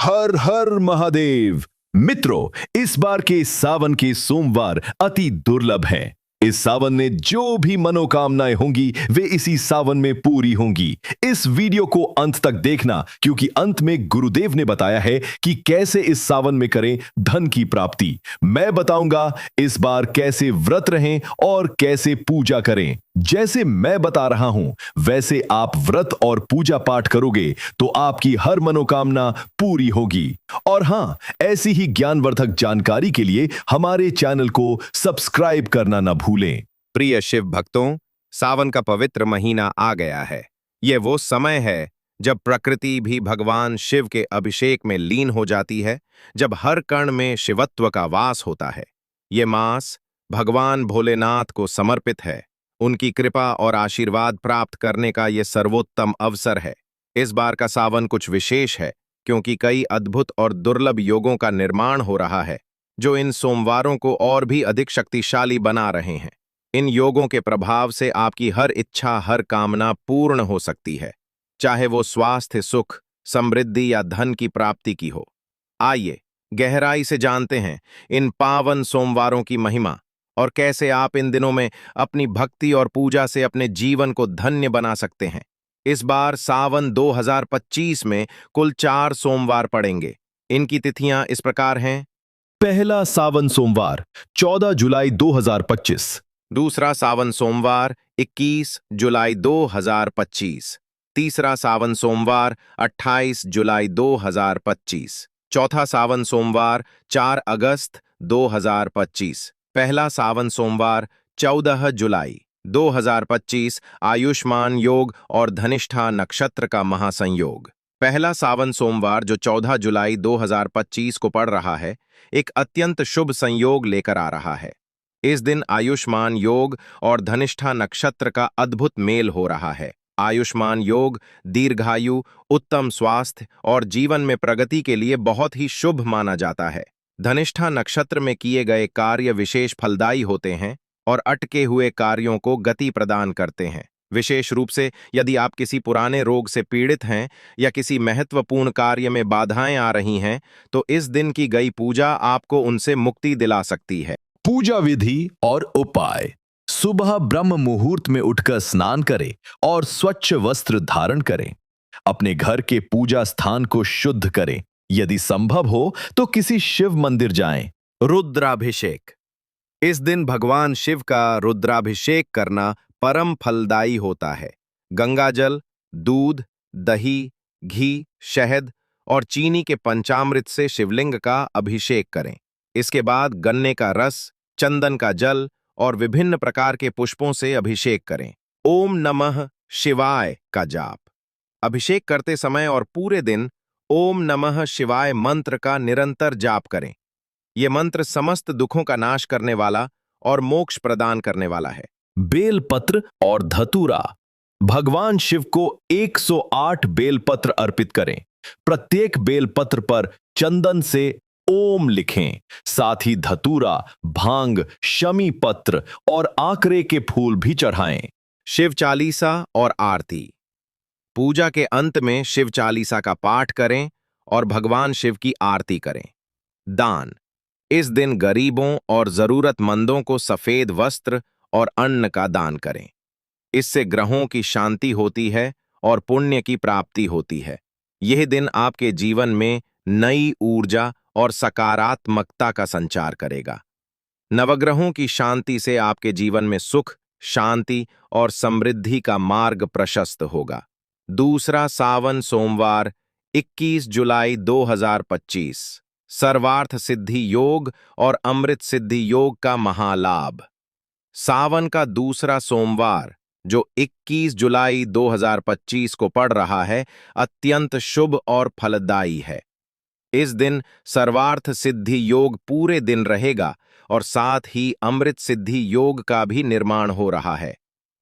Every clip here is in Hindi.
हर हर महादेव। मित्रों, इस बार के सावन के सोमवार अति दुर्लभ हैं। इस सावन में जो भी मनोकामनाएं होंगी वे इसी सावन में पूरी होंगी। इस वीडियो को अंत तक देखना, क्योंकि अंत में गुरुदेव ने बताया है कि कैसे इस सावन में करें धन की प्राप्ति। मैं बताऊंगा इस बार कैसे व्रत रहें और कैसे पूजा करें। जैसे मैं बता रहा हूं वैसे आप व्रत और पूजा पाठ करोगे तो आपकी हर मनोकामना पूरी होगी। और हां, ऐसी ही ज्ञानवर्धक जानकारी के लिए हमारे चैनल को सब्सक्राइब करना न भूलें। प्रिय शिव भक्तों, सावन का पवित्र महीना आ गया है। ये वो समय है जब प्रकृति भी भगवान शिव के अभिषेक में लीन हो जाती है, जब हर कण में शिवत्व का वास होता है। ये मास भगवान भोलेनाथ को समर्पित है। उनकी कृपा और आशीर्वाद प्राप्त करने का ये सर्वोत्तम अवसर है। इस बार का सावन कुछ विशेष है, क्योंकि कई अद्भुत और दुर्लभ योगों का निर्माण हो रहा है, जो इन सोमवारों को और भी अधिक शक्तिशाली बना रहे हैं। इन योगों के प्रभाव से आपकी हर इच्छा, हर कामना पूर्ण हो सकती है, चाहे वो स्वास्थ्य, सुख, समृद्धि या धन की प्राप्ति की हो। आइए गहराई से जानते हैं इन पावन सोमवारों की महिमा और कैसे आप इन दिनों में अपनी भक्ति और पूजा से अपने जीवन को धन्य बना सकते हैं। इस बार सावन 2025 में कुल 4 सोमवार पड़ेंगे। इनकी तिथियां इस प्रकार हैं। पहला सावन सोमवार 14 जुलाई 2025। दूसरा सावन सोमवार 21 जुलाई 2025। तीसरा सावन सोमवार 28 जुलाई 2025। चौथा सावन सोमवार 4 अगस्त 2025। पहला सावन सोमवार 14 जुलाई 2025 आयुष्मान योग और धनिष्ठा नक्षत्र का महासंयोग। पहला सावन सोमवार जो 14 जुलाई 2025 को पड़ रहा है, एक अत्यंत शुभ संयोग लेकर आ रहा है। इस दिन आयुष्मान योग और धनिष्ठा नक्षत्र का अद्भुत मेल हो रहा है। आयुष्मान योग दीर्घायु, उत्तम स्वास्थ्य और जीवन में प्रगति के लिए बहुत ही शुभ माना जाता है। धनिष्ठा नक्षत्र में किए गए कार्य विशेष फलदायी होते हैं और अटके हुए कार्यों को गति प्रदान करते हैं। विशेष रूप से यदि आप किसी पुराने रोग से पीड़ित हैं या किसी महत्वपूर्ण कार्य में बाधाएं आ रही हैं, तो इस दिन की गई पूजा आपको उनसे मुक्ति दिला सकती है। पूजा विधि और उपाय। सुबह ब्रह्म मुहूर्त में उठकर स्नान करें और स्वच्छ वस्त्र धारण करें। अपने घर के पूजा स्थान को शुद्ध करें। यदि संभव हो तो किसी शिव मंदिर जाएं। रुद्राभिषेक। इस दिन भगवान शिव का रुद्राभिषेक करना परम फलदायी होता है। गंगाजल, दूध, दही, घी, शहद और चीनी के पंचामृत से शिवलिंग का अभिषेक करें। इसके बाद गन्ने का रस, चंदन का जल और विभिन्न प्रकार के पुष्पों से अभिषेक करें। ओम नमः शिवाय का जाप। अभिषेक करते समय और पूरे दिन ओम नमः शिवाय मंत्र का निरंतर जाप करें। यह मंत्र समस्त दुखों का नाश करने वाला और मोक्ष प्रदान करने वाला है। बेलपत्र और धतूरा। भगवान शिव को 108 बेलपत्र अर्पित करें। प्रत्येक बेलपत्र पर चंदन से ओम लिखें। साथ ही धतूरा, भांग, शमी पत्र और आकरे के फूल भी चढ़ाएं। शिव चालीसा और आरती। पूजा के अंत में शिव चालीसा का पाठ करें और भगवान शिव की आरती करें। दान। इस दिन गरीबों और जरूरतमंदों को सफेद वस्त्र और अन्न का दान करें। इससे ग्रहों की शांति होती है और पुण्य की प्राप्ति होती है। यह दिन आपके जीवन में नई ऊर्जा और सकारात्मकता का संचार करेगा। नवग्रहों की शांति से आपके जीवन में सुख, शांति और समृद्धि का मार्ग प्रशस्त होगा। दूसरा सावन सोमवार 21 जुलाई 2025 सर्वार्थ सिद्धि योग और अमृत सिद्धि योग का महालाभ। सावन का दूसरा सोमवार जो 21 जुलाई 2025 को पड़ रहा है, अत्यंत शुभ और फलदायी है। इस दिन सर्वार्थ सिद्धि योग पूरे दिन रहेगा और साथ ही अमृत सिद्धि योग का भी निर्माण हो रहा है,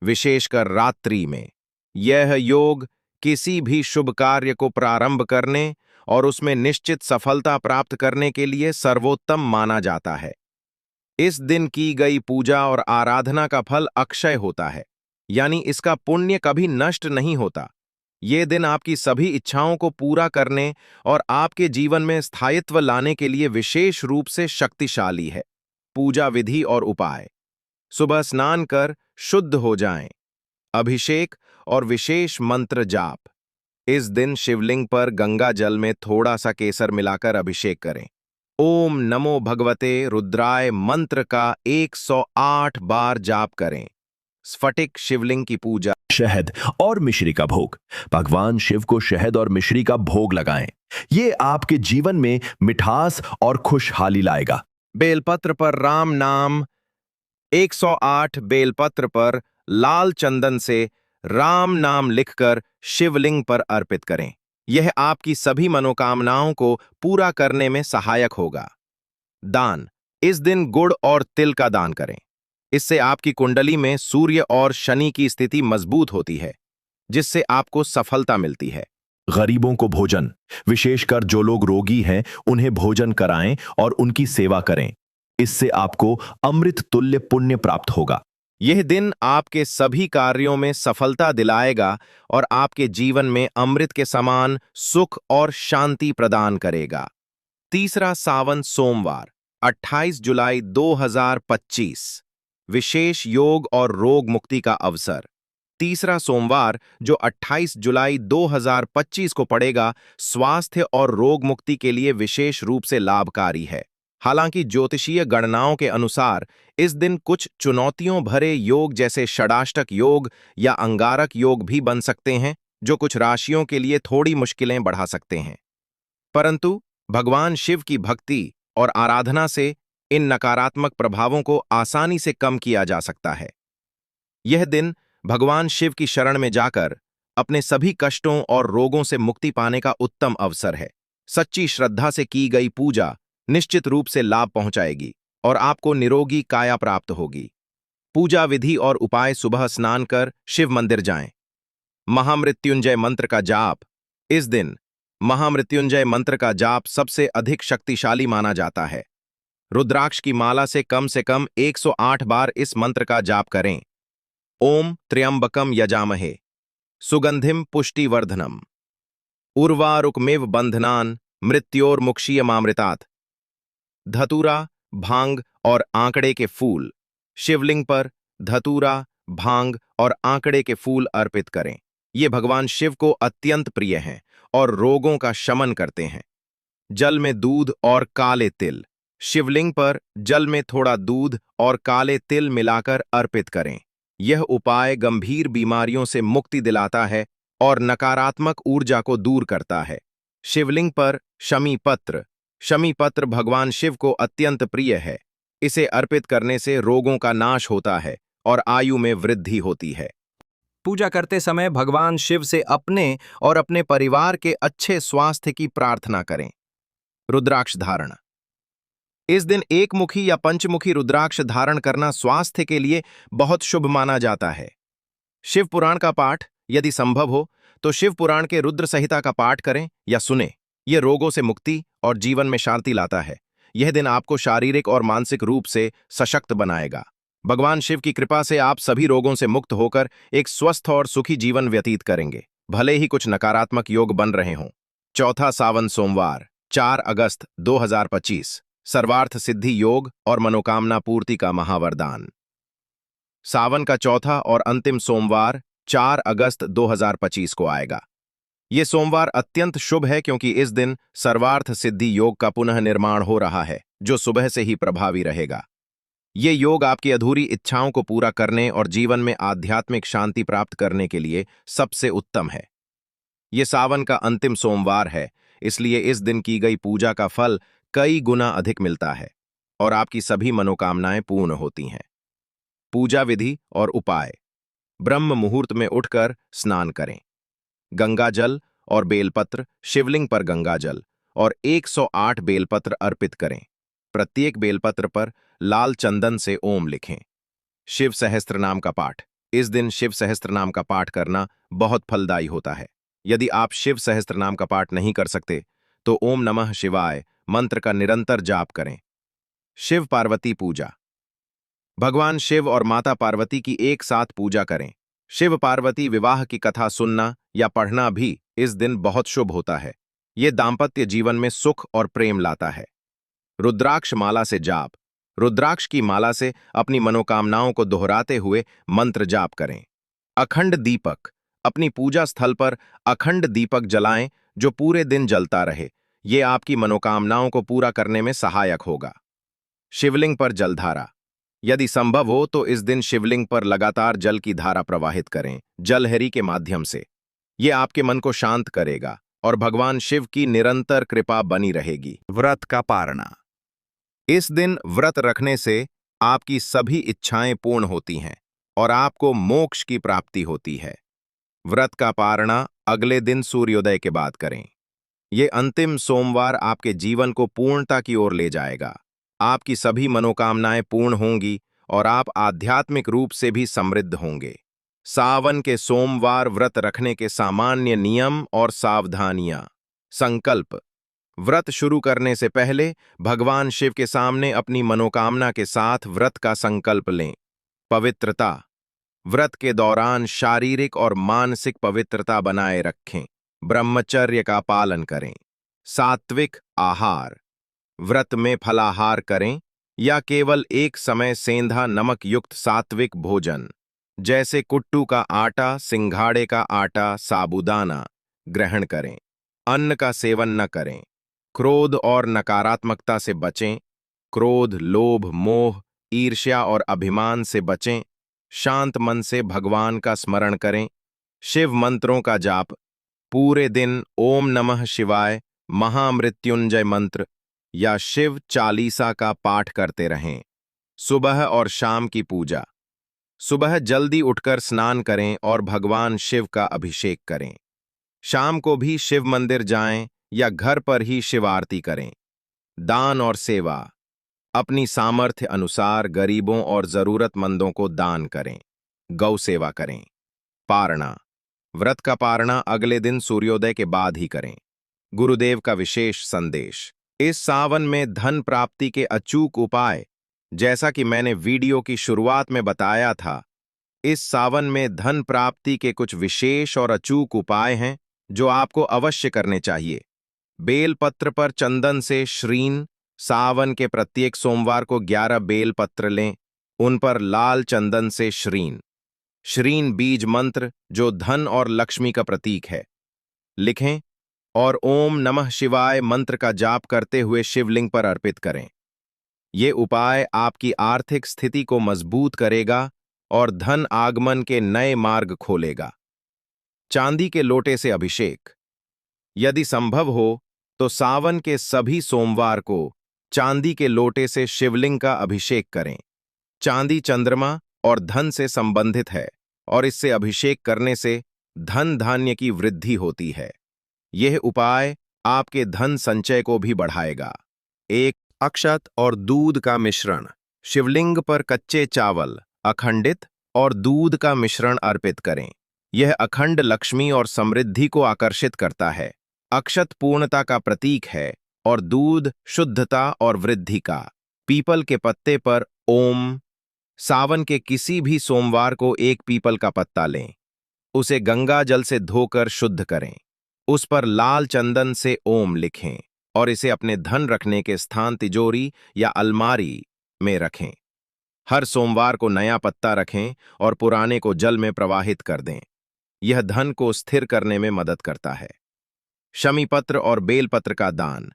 विशेषकर रात्रि में। यह योग किसी भी शुभ कार्य को प्रारंभ करने और उसमें निश्चित सफलता प्राप्त करने के लिए सर्वोत्तम माना जाता है। इस दिन की गई पूजा और आराधना का फल अक्षय होता है, यानी इसका पुण्य कभी नष्ट नहीं होता। ये दिन आपकी सभी इच्छाओं को पूरा करने और आपके जीवन में स्थायित्व लाने के लिए विशेष रूप से शक्तिशाली है। पूजा विधि और उपाय। सुबह स्नान कर शुद्ध हो जाएं। अभिषेक और विशेष मंत्र जाप। इस दिन शिवलिंग पर गंगा जल में थोड़ा सा केसर मिलाकर अभिषेक करें। ओम नमो भगवते रुद्राय मंत्र का 108 बार जाप करें। स्फटिक शिवलिंग की पूजा। शहद और मिश्री का भोग। भगवान शिव को शहद और मिश्री का भोग लगाएं। ये आपके जीवन में मिठास और खुशहाली लाएगा। बेलपत्र पर राम नाम। 108 बेलपत्र पर लाल चंदन से राम नाम लिखकर शिवलिंग पर अर्पित करें। यह आपकी सभी मनोकामनाओं को पूरा करने में सहायक होगा। दान। इस दिन गुड़ और तिल का दान करें। इससे आपकी कुंडली में सूर्य और शनि की स्थिति मजबूत होती है, जिससे आपको सफलता मिलती है। गरीबों को भोजन, विशेषकर जो लोग रोगी हैं, उन्हें भोजन कराएं और उनकी सेवा करें। इससे आपको अमृत तुल्य पुण्य प्राप्त होगा। यह दिन आपके सभी कार्यों में सफलता दिलाएगा और आपके जीवन में अमृत के समान सुख और शांति प्रदान करेगा। तीसरा सावन सोमवार 28 जुलाई 2025। विशेष योग और रोग मुक्ति का अवसर। तीसरा सोमवार जो 28 जुलाई 2025 को पड़ेगा, स्वास्थ्य और रोग मुक्ति के लिए विशेष रूप से लाभकारी है। हालांकि ज्योतिषीय गणनाओं के अनुसार इस दिन कुछ चुनौतियों भरे योग जैसे षडाष्टक योग या अंगारक योग भी बन सकते हैं, जो कुछ राशियों के लिए थोड़ी मुश्किलें बढ़ा सकते हैं। परंतु भगवान शिव की भक्ति और आराधना से इन नकारात्मक प्रभावों को आसानी से कम किया जा सकता है। यह दिन भगवान शिव की शरण में जाकर अपने सभी कष्टों और रोगों से मुक्ति पाने का उत्तम अवसर है। सच्ची श्रद्धा से की गई पूजा निश्चित रूप से लाभ पहुंचाएगी और आपको निरोगी काया प्राप्त होगी। पूजा विधि और उपाय। सुबह स्नान कर शिव मंदिर जाएं। महामृत्युंजय मंत्र का जाप। इस दिन महामृत्युंजय मंत्र का जाप सबसे अधिक शक्तिशाली माना जाता है। रुद्राक्ष की माला से कम 108 बार इस मंत्र का जाप करें। ओम त्र्यंबकम यजामहे सुगंधिम पुष्टिवर्धनम उर्वारुकमेव बंधनान मृत्योर्मुक्षीयमामृतात्। धतूरा, भांग और आंकड़े के फूल। शिवलिंग पर धतूरा, भांग और आंकड़े के फूल अर्पित करें। ये भगवान शिव को अत्यंत प्रिय हैं और रोगों का शमन करते हैं। जल में दूध और काले तिल। शिवलिंग पर जल में थोड़ा दूध और काले तिल मिलाकर अर्पित करें। यह उपाय गंभीर बीमारियों से मुक्ति दिलाता है और नकारात्मक ऊर्जा को दूर करता है। शिवलिंग पर शमी पत्र। शमी पत्र भगवान शिव को अत्यंत प्रिय है। इसे अर्पित करने से रोगों का नाश होता है और आयु में वृद्धि होती है। पूजा करते समय भगवान शिव से अपने और अपने परिवार के अच्छे स्वास्थ्य की प्रार्थना करें। रुद्राक्ष धारण। इस दिन एकमुखी या पंचमुखी रुद्राक्ष धारण करना स्वास्थ्य के लिए बहुत शुभ माना जाता है। शिव पुराण का पाठ, यदि संभव हो तो शिव पुराण के रुद्र संहिता का पाठ करें या सुने। यह रोगों से मुक्ति और जीवन में शांति लाता है। यह दिन आपको शारीरिक और मानसिक रूप से सशक्त बनाएगा। भगवान शिव की कृपा से आप सभी रोगों से मुक्त होकर एक स्वस्थ और सुखी जीवन व्यतीत करेंगे, भले ही कुछ नकारात्मक योग बन रहे हों। चौथा सावन सोमवार 4 अगस्त 2025। सर्वार्थ सिद्धि योग और मनोकामना पूर्ति का महावरदान। सावन का चौथा और अंतिम सोमवार 4 अगस्त 2025 को आएगा। ये सोमवार अत्यंत शुभ है क्योंकि इस दिन सर्वार्थ सिद्धि योग का पुनः निर्माण हो रहा है, जो सुबह से ही प्रभावी रहेगा। ये योग आपकी अधूरी इच्छाओं को पूरा करने और जीवन में आध्यात्मिक शांति प्राप्त करने के लिए सबसे उत्तम है। ये सावन का अंतिम सोमवार है, इसलिए इस दिन की गई पूजा का फल कई गुना अधिक मिलता है और आपकी सभी मनोकामनाएं पूर्ण होती हैं। पूजा विधि और उपाय। ब्रह्म मुहूर्त में उठकर स्नान करें। गंगा जल और बेलपत्र। शिवलिंग पर गंगा जल और 108 बेलपत्र अर्पित करें। प्रत्येक बेलपत्र पर लाल चंदन से ओम लिखें। शिव सहस्त्र नाम का पाठ। इस दिन शिव सहस्त्र नाम का पाठ करना बहुत फलदायी होता है। यदि आप शिव सहस्त्र नाम का पाठ नहीं कर सकते तो ओम नमः शिवाय मंत्र का निरंतर जाप करें। शिव पार्वती पूजा। भगवान शिव और माता पार्वती की एक साथ पूजा करें। शिव पार्वती विवाह की कथा सुनना या पढ़ना भी इस दिन बहुत शुभ होता है। ये दाम्पत्य जीवन में सुख और प्रेम लाता है। रुद्राक्ष माला से जाप। रुद्राक्ष की माला से अपनी मनोकामनाओं को दोहराते हुए मंत्र जाप करें। अखंड दीपक। अपनी पूजा स्थल पर अखंड दीपक जलाएं जो पूरे दिन जलता रहे। ये आपकी मनोकामनाओं को पूरा करने में सहायक होगा। शिवलिंग पर जलधारा। यदि संभव हो तो इस दिन शिवलिंग पर लगातार जल की धारा प्रवाहित करें, जलहरी के माध्यम से। ये आपके मन को शांत करेगा और भगवान शिव की निरंतर कृपा बनी रहेगी। व्रत का पारणा। इस दिन व्रत रखने से आपकी सभी इच्छाएं पूर्ण होती हैं और आपको मोक्ष की प्राप्ति होती है। व्रत का पारणा अगले दिन सूर्योदय के बाद करें। ये अंतिम सोमवार आपके जीवन को पूर्णता की ओर ले जाएगा। आपकी सभी मनोकामनाएं पूर्ण होंगी और आप आध्यात्मिक रूप से भी समृद्ध होंगे। सावन के सोमवार व्रत रखने के सामान्य नियम और सावधानियां। संकल्प। व्रत शुरू करने से पहले भगवान शिव के सामने अपनी मनोकामना के साथ व्रत का संकल्प लें। पवित्रता। व्रत के दौरान शारीरिक और मानसिक पवित्रता बनाए रखें। ब्रह्मचर्य का पालन करें। सात्विक आहार। व्रत में फलाहार करें या केवल एक समय सेंधा नमक युक्त सात्विक भोजन जैसे कुट्टू का आटा, सिंघाड़े का आटा, साबूदाना ग्रहण करें। अन्न का सेवन न करें। क्रोध और नकारात्मकता से बचें। क्रोध, लोभ, मोह, ईर्ष्या और अभिमान से बचें। शांत मन से भगवान का स्मरण करें। शिव मंत्रों का जाप। पूरे दिन ओम नमः शिवाय, महामृत्युंजय मंत्र या शिव चालीसा का पाठ करते रहें। सुबह और शाम की पूजा। सुबह जल्दी उठकर स्नान करें और भगवान शिव का अभिषेक करें। शाम को भी शिव मंदिर जाएं या घर पर ही शिव आरती करें। दान और सेवा। अपनी सामर्थ्य अनुसार गरीबों और जरूरतमंदों को दान करें। गौ सेवा करें। पारणा। व्रत का पारणा अगले दिन सूर्योदय के बाद ही करें। गुरुदेव का विशेष संदेश। इस सावन में धन प्राप्ति के अचूक उपाय। जैसा कि मैंने वीडियो की शुरुआत में बताया था, इस सावन में धन प्राप्ति के कुछ विशेष और अचूक उपाय हैं जो आपको अवश्य करने चाहिए। बेल पत्र पर चंदन से श्रीन। सावन के प्रत्येक सोमवार को 11 बेल पत्र लें। उन पर लाल चंदन से श्रीन। श्रीन बीज मंत्र जो धन और लक्ष्मी का प्रतीक है, लिखें और ओम नमः शिवाय मंत्र का जाप करते हुए शिवलिंग पर अर्पित करें। ये उपाय आपकी आर्थिक स्थिति को मजबूत करेगा और धन आगमन के नए मार्ग खोलेगा। चांदी के लोटे से अभिषेक। यदि संभव हो तो सावन के सभी सोमवार को चांदी के लोटे से शिवलिंग का अभिषेक करें। चांदी चंद्रमा और धन से संबंधित है और इससे अभिषेक करने से धन धान्य की वृद्धि होती है। यह उपाय आपके धन संचय को भी बढ़ाएगा। एक अक्षत और दूध का मिश्रण। शिवलिंग पर कच्चे चावल, अखंडित और दूध का मिश्रण अर्पित करें। यह अखंड लक्ष्मी और समृद्धि को आकर्षित करता है। अक्षत पूर्णता का प्रतीक है और दूध शुद्धता और वृद्धि का। पीपल के पत्ते पर ओम। सावन के किसी भी सोमवार को एक पीपल का पत्ता लें। उसे गंगा जल से धोकर शुद्ध करें। उस पर लाल चंदन से ओम लिखें और इसे अपने धन रखने के स्थान तिजोरी या अलमारी में रखें। हर सोमवार को नया पत्ता रखें और पुराने को जल में प्रवाहित कर दें। यह धन को स्थिर करने में मदद करता है। शमीपत्र और बेलपत्र का दान।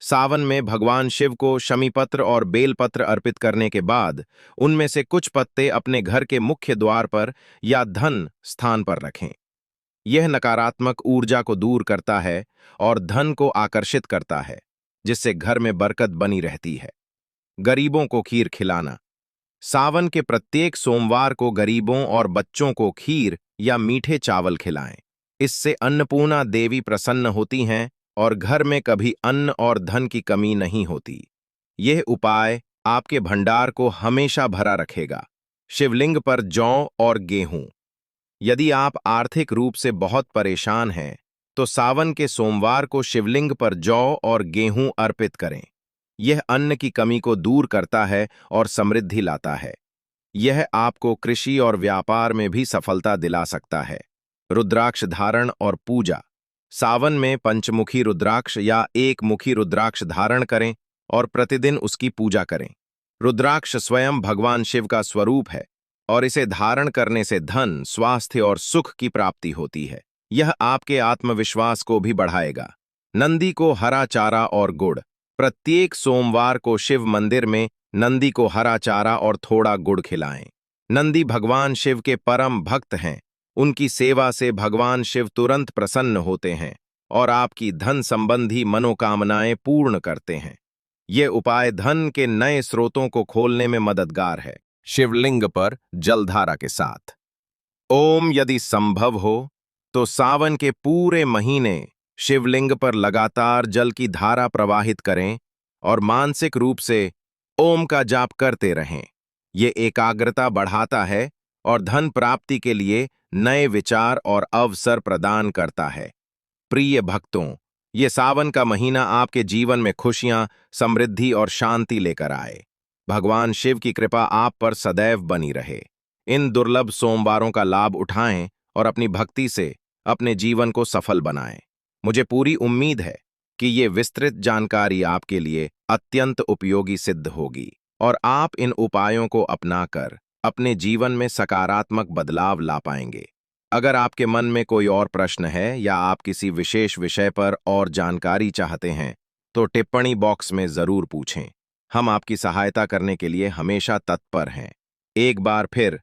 सावन में भगवान शिव को शमीपत्र और बेलपत्र अर्पित करने के बाद उनमें से कुछ पत्ते अपने घर के मुख्य द्वार पर या धन स्थान पर रखें। यह नकारात्मक ऊर्जा को दूर करता है और धन को आकर्षित करता है, जिससे घर में बरकत बनी रहती है। गरीबों को खीर खिलाना। सावन के प्रत्येक सोमवार को गरीबों और बच्चों को खीर या मीठे चावल खिलाएं। इससे अन्नपूर्णा देवी प्रसन्न होती हैं और घर में कभी अन्न और धन की कमी नहीं होती। यह उपाय आपके भंडार को हमेशा भरा रखेगा। शिवलिंग पर जौ और गेहूं। यदि आप आर्थिक रूप से बहुत परेशान हैं, तो सावन के सोमवार को शिवलिंग पर जौ और गेहूं अर्पित करें। यह अन्न की कमी को दूर करता है और समृद्धि लाता है। यह आपको कृषि और व्यापार में भी सफलता दिला सकता है। रुद्राक्ष धारण और पूजा। सावन में पंचमुखी रुद्राक्ष या एक मुखी रुद्राक्ष धारण करें और प्रतिदिन उसकी पूजा करें। रुद्राक्ष स्वयं भगवान शिव का स्वरूप है और इसे धारण करने से धन, स्वास्थ्य और सुख की प्राप्ति होती है। यह आपके आत्मविश्वास को भी बढ़ाएगा। नंदी को हरा चारा और गुड़। प्रत्येक सोमवार को शिव मंदिर में नंदी को हरा चारा और थोड़ा गुड़ खिलाएं। नंदी भगवान शिव के परम भक्त हैं। उनकी सेवा से भगवान शिव तुरंत प्रसन्न होते हैं और आपकी धन संबंधी मनोकामनाएं पूर्ण करते हैं। ये उपाय धन के नए स्रोतों को खोलने में मददगार है। शिवलिंग पर जलधारा के साथ। ओम यदि संभव हो तो सावन के पूरे महीने शिवलिंग पर लगातार जल की धारा प्रवाहित करें और मानसिक रूप से ओम का जाप करते रहें। ये एकाग्रता बढ़ाता है और धन प्राप्ति के लिए नए विचार और अवसर प्रदान करता है। प्रिय भक्तों, ये सावन का महीना आपके जीवन में खुशियां, समृद्धि और शांति लेकर आए। भगवान शिव की कृपा आप पर सदैव बनी रहे। इन दुर्लभ सोमवारों का लाभ उठाएं और अपनी भक्ति से अपने जीवन को सफल बनाएं। मुझे पूरी उम्मीद है कि ये विस्तृत जानकारी आपके लिए अत्यंत उपयोगी सिद्ध होगी और आप इन उपायों को अपनाकर अपने जीवन में सकारात्मक बदलाव ला पाएंगे। अगर आपके मन में कोई और प्रश्न है या आप किसी विशेष विषय पर और जानकारी चाहते हैं तो टिप्पणी बॉक्स में जरूर पूछें। हम आपकी सहायता करने के लिए हमेशा तत्पर हैं। एक बार फिर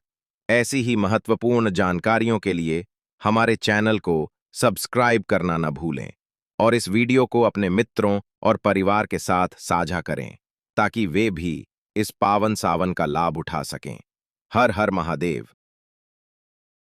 ऐसी ही महत्वपूर्ण जानकारियों के लिए हमारे चैनल को सब्सक्राइब करना न भूलें और इस वीडियो को अपने मित्रों और परिवार के साथ साझा करें ताकि वे भी इस पावन सावन का लाभ उठा सकें। हर हर महादेव।